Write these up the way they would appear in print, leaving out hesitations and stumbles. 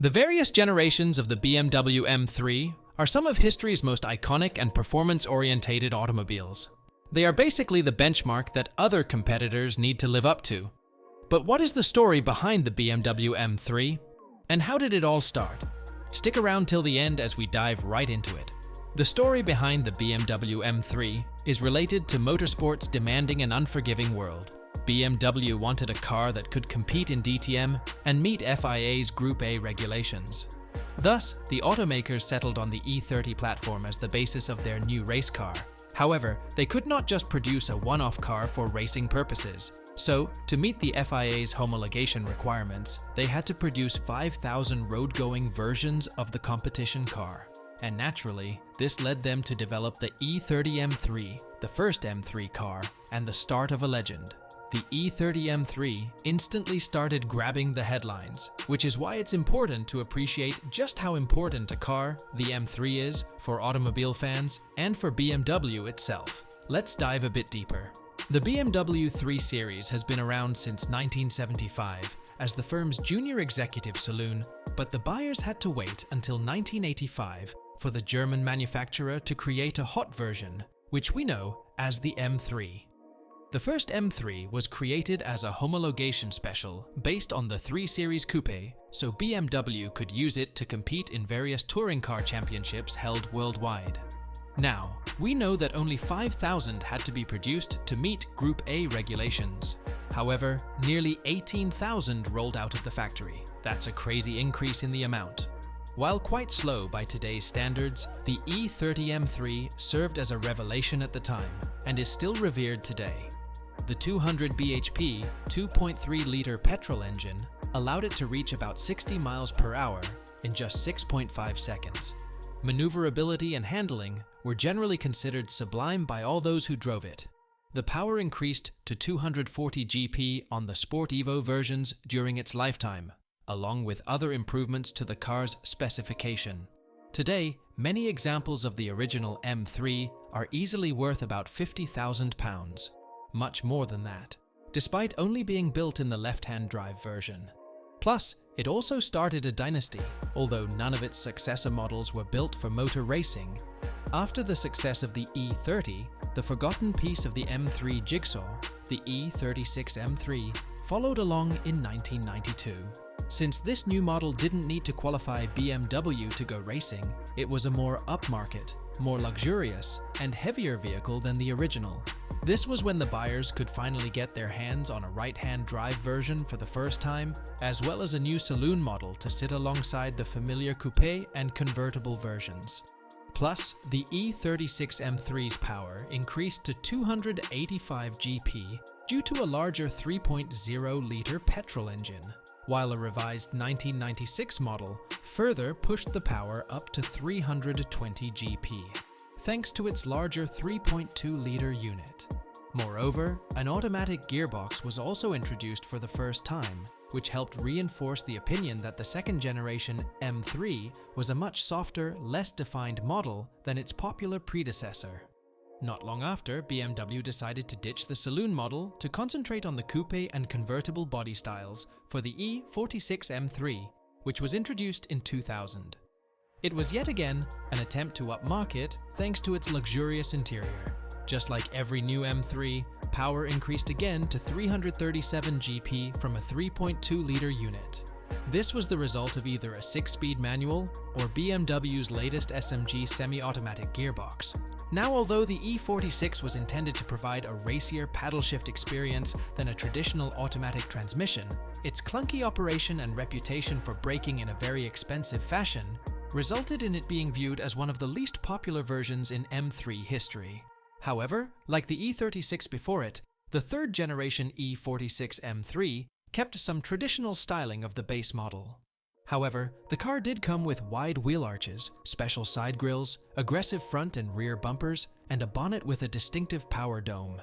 The various generations of the BMW M3 are some of history's most iconic and performance-orientated automobiles. They are basically the benchmark that other competitors need to live up to. But what is the story behind the BMW M3? And how did it all start? Stick around till the end as we dive right into it. The story behind the BMW M3 is related to motorsport's demanding and unforgiving world. BMW wanted a car that could compete in DTM and meet FIA's Group A regulations. Thus, the automakers settled on the E30 platform as the basis of their new race car. However, they could not just produce a one-off car for racing purposes. So, to meet the FIA's homologation requirements, they had to produce 5,000 road-going versions of the competition car. And naturally, this led them to develop the E30 M3, the first M3 car, and the start of a legend. The E30 M3 instantly started grabbing the headlines, which is why it's important to appreciate just how important a car, the M3, is for automobile fans and for BMW itself. Let's dive a bit deeper. The BMW 3 Series has been around since 1975 as the firm's junior executive saloon, but the buyers had to wait until 1985 for the German manufacturer to create a hot version, which we know as the M3. The first M3 was created as a homologation special based on the 3 Series Coupe, so BMW could use it to compete in various touring car championships held worldwide. Now, we know that only 5,000 had to be produced to meet Group A regulations. However, nearly 18,000 rolled out of the factory. That's a crazy increase in the amount. While quite slow by today's standards, the E30 M3 served as a revelation at the time and is still revered today. The 200 bhp, 2.3-liter petrol engine allowed it to reach about 60 miles per hour in just 6.5 seconds. Maneuverability and handling were generally considered sublime by all those who drove it. The power increased to 240 GP on the Sport Evo versions during its lifetime, along with other improvements to the car's specification. Today, many examples of the original M3 are easily worth about £50,000. Much more than that, despite only being built in the left-hand drive version. Plus, it also started a dynasty, although none of its successor models were built for motor racing. After the success of the E30, the forgotten piece of the M3 jigsaw, the E36 M3, followed along in 1992. Since this new model didn't need to qualify BMW to go racing, it was a more upmarket, more luxurious, and heavier vehicle than the original. This was when the buyers could finally get their hands on a right-hand drive version for the first time, as well as a new saloon model to sit alongside the familiar coupe and convertible versions. Plus, the E36 M3's power increased to 285 GP due to a larger 3.0-liter petrol engine, while a revised 1996 model further pushed the power up to 320 GP. Thanks to its larger 3.2-liter unit. Moreover, an automatic gearbox was also introduced for the first time, which helped reinforce the opinion that the second-generation M3 was a much softer, less defined model than its popular predecessor. Not long after, BMW decided to ditch the saloon model to concentrate on the coupe and convertible body styles for the E46 M3, which was introduced in 2000. It was yet again an attempt to upmarket thanks to its luxurious interior. Just like every new M3, power increased again to 337 GP from a 3.2-liter unit. This was the result of either a 6-speed manual or BMW's latest SMG semi-automatic gearbox. Now, although the E46 was intended to provide a racier paddle shift experience than a traditional automatic transmission, its clunky operation and reputation for braking in a very expensive fashion resulted in it being viewed as one of the least popular versions in M3 history. However, like the E36 before it, the third-generation E46 M3 kept some traditional styling of the base model. However, the car did come with wide wheel arches, special side grills, aggressive front and rear bumpers, and a bonnet with a distinctive power dome.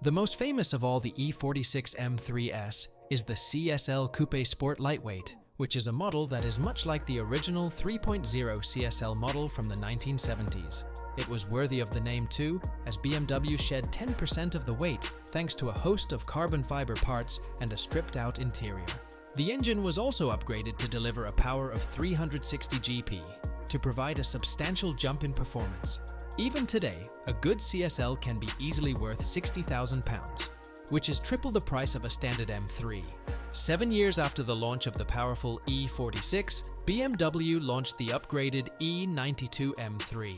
The most famous of all the E46 M3S is the CSL Coupe Sport Lightweight, which is a model that is much like the original 3.0 CSL model from the 1970s. It was worthy of the name too, as BMW shed 10% of the weight thanks to a host of carbon fiber parts and a stripped-out interior. The engine was also upgraded to deliver a power of 360 GP to provide a substantial jump in performance. Even today, a good CSL can be easily worth £60,000, which is triple the price of a standard M3. 7 years after the launch of the powerful E46, BMW launched the upgraded E92 M3.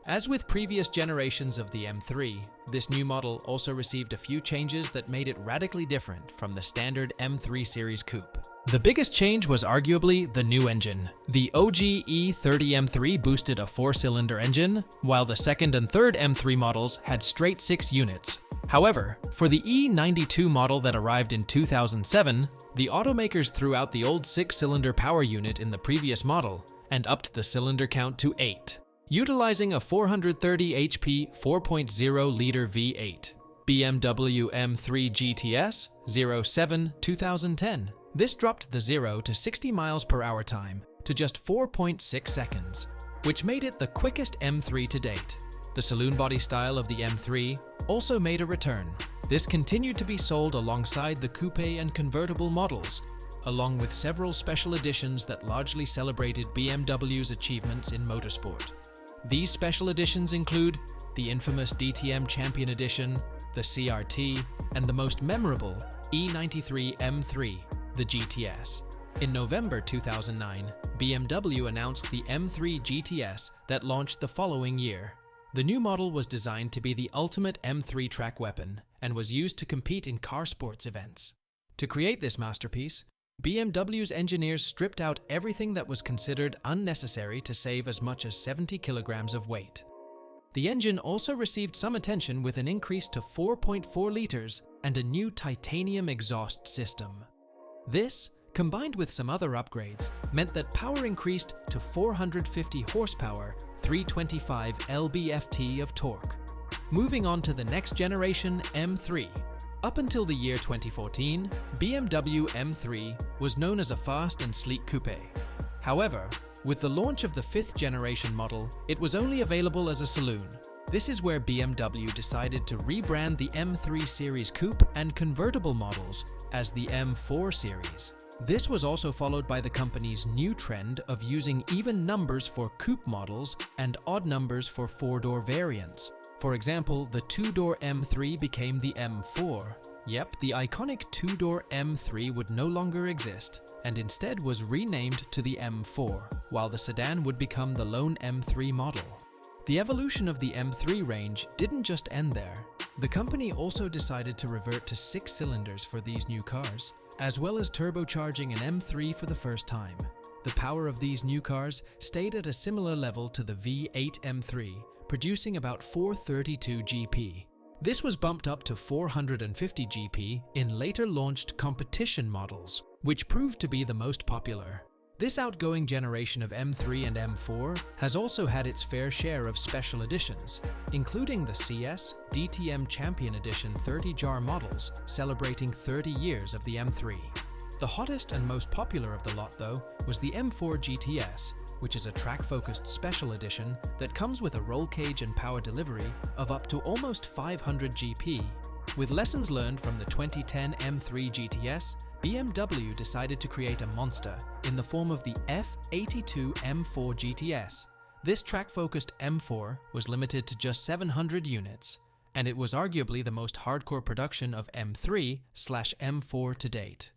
As with previous generations of the M3, this new model also received a few changes that made it radically different from the standard M3 series coupe. The biggest change was arguably the new engine. The OG E30 M3 boosted a 4-cylinder engine, while the second and third M3 models had straight 6 units. However, for the E92 model that arrived in 2007, the automakers threw out the old 6-cylinder power unit in the previous model and upped the cylinder count to 8. Utilizing a 430 HP 4.0-liter V8. BMW M3 GTS 07-2010. This dropped the 0 to 60 miles per hour time to just 4.6 seconds, which made it the quickest M3 to date. The saloon body style of the M3 also made a return. This continued to be sold alongside the coupe and convertible models, along with several special editions that largely celebrated BMW's achievements in motorsport. These special editions include the infamous DTM Champion Edition, the CRT, and the most memorable E93 M3, the GTS. In November 2009, BMW announced the M3 GTS that launched the following year. The new model was designed to be the ultimate M3 track weapon and was used to compete in car sports events. To create this masterpiece, BMW's engineers stripped out everything that was considered unnecessary to save as much as 70 kilograms of weight. The engine also received some attention with an increase to 4.4 liters and a new titanium exhaust system. This, combined with some other upgrades, meant that power increased to 450 horsepower, 325 lb-ft of torque. Moving on to the next generation M3. Up until the year 2014, BMW M3 was known as a fast and sleek coupe. However, with the launch of the 5th generation model, it was only available as a saloon. This is where BMW decided to rebrand the M3 series coupe and convertible models as the M4 series. This was also followed by the company's new trend of using even numbers for coupe models and odd numbers for 4-door variants. For example, the 2-door M3 became the M4. Yep, the iconic 2-door M3 would no longer exist, and instead was renamed to the M4, while the sedan would become the lone M3 model. The evolution of the M3 range didn't just end there. The company also decided to revert to 6 cylinders for these new cars, as well as turbocharging an M3 for the first time. The power of these new cars stayed at a similar level to the V8 M3, producing about 432 GP. This was bumped up to 450 GP in later launched competition models, which proved to be the most popular. This outgoing generation of M3 and M4 has also had its fair share of special editions, including the CS DTM Champion Edition 30-jar models celebrating 30 years of the M3. The hottest and most popular of the lot, though, was the M4 GTS, which is a track-focused special edition that comes with a roll cage and power delivery of up to almost 500 GP. With lessons learned from the 2010 M3 GTS, BMW decided to create a monster in the form of the F82 M4 GTS. This track-focused M4 was limited to just 700 units, and it was arguably the most hardcore production of M3/M4 to date.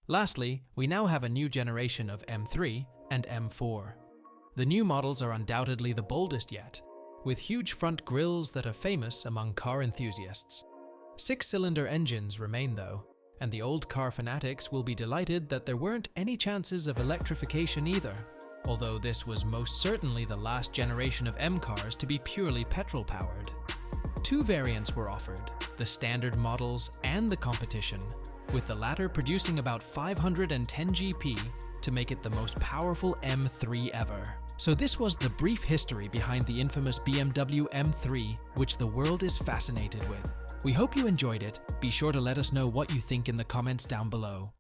Lastly, we now have a new generation of M3 and M4. The new models are undoubtedly the boldest yet, with huge front grilles that are famous among car enthusiasts. 6-cylinder engines remain though, and the old car fanatics will be delighted that there weren't any chances of electrification either, although this was most certainly the last generation of M cars to be purely petrol-powered. 2 variants were offered, the standard models and the competition, with the latter producing about 510 GP to make it the most powerful M3 ever. So this was the brief history behind the infamous BMW M3, which the world is fascinated with. We hope you enjoyed it. Be sure to let us know what you think in the comments down below.